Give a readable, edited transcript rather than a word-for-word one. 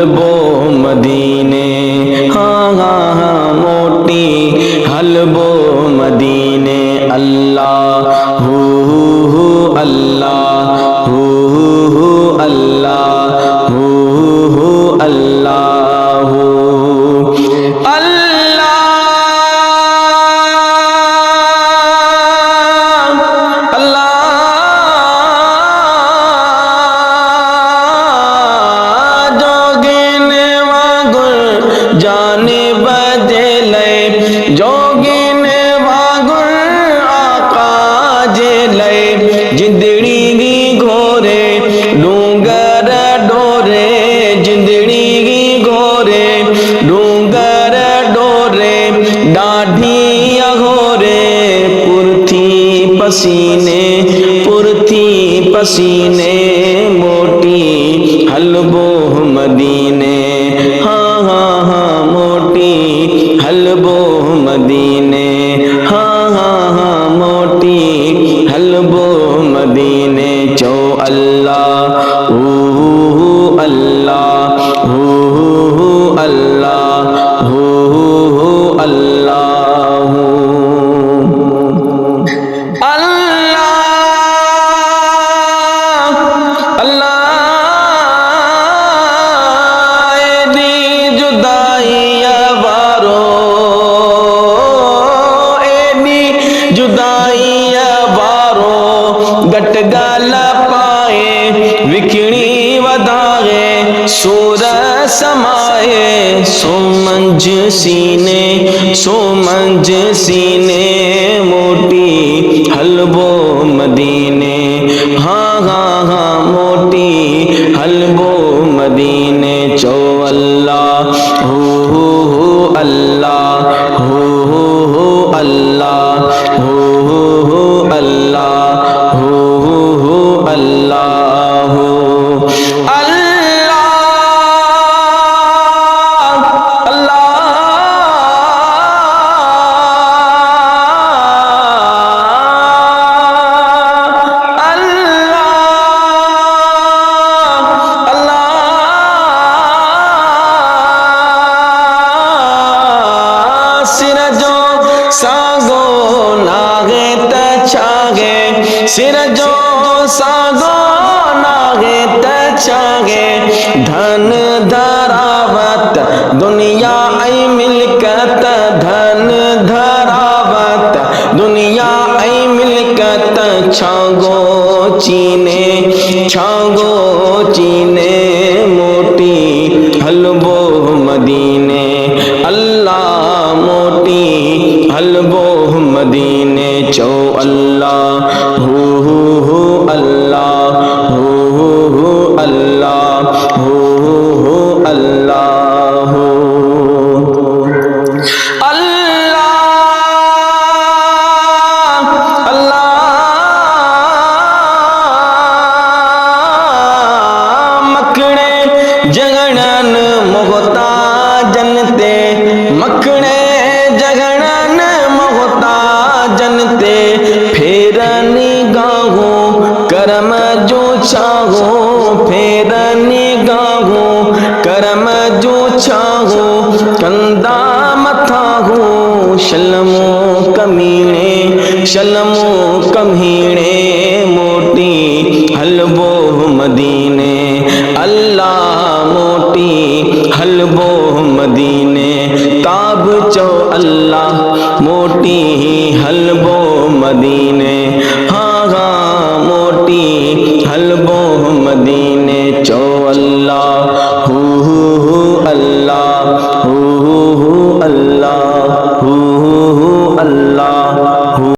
حلبو مدینے، ہاں ہاں ہاں موٹی حلبو مدینے، اللہ اللہ اللہ اللہ جانے بجے لے جوگین واگر آقا جے لے، جندڑی گی گھورے ڈونگر ڈورے، جندڑی گی گھورے ڈونگر ڈورے، ڈاڈھی گھورے پرتھی پسینے پرتھی پسینے، موٹی حلبو مدینے، ہاں ہاں ہاں موٹی حلبو مدینے، ہاں ہاں ہاں موٹی حلبو مدینے، چو اللہ اللہ اللہ جدائی بارو گٹ گال پائے وکھڑی وداغے سور سمائے، سو منج سینے سو منج سینے، موٹی حلبو مدینے، ہاں ہاں ہاں موٹی حلبو مدینے، چو اللہ اللہ اللہ سر جو ساگو ناغے تچاگے، دھن دھراوت دنیا ای ملکت، دھن دھراوت دنیا ای ملکت، چھاگو چینے چھاگو چینے، موٹی حلبو مدینے، اللہ موٹی حلبو مدینے، چو اللہ اللہ اللہ اللہ مکھڑے جگڑن محتاجن تے، مکھڑے جگڑن محتاجن تے، پھیرنی گاہوں کرم جو چاہوں، پھیرنی گاہوں کرم جو چاہوں، کندہ متھا ہوں شلموں کمینے شلموں کمینے، موٹی حلبو مدینے، اللہ موٹی حلبو مدینے، تاب چو اللہ موٹی حلبو مدینے،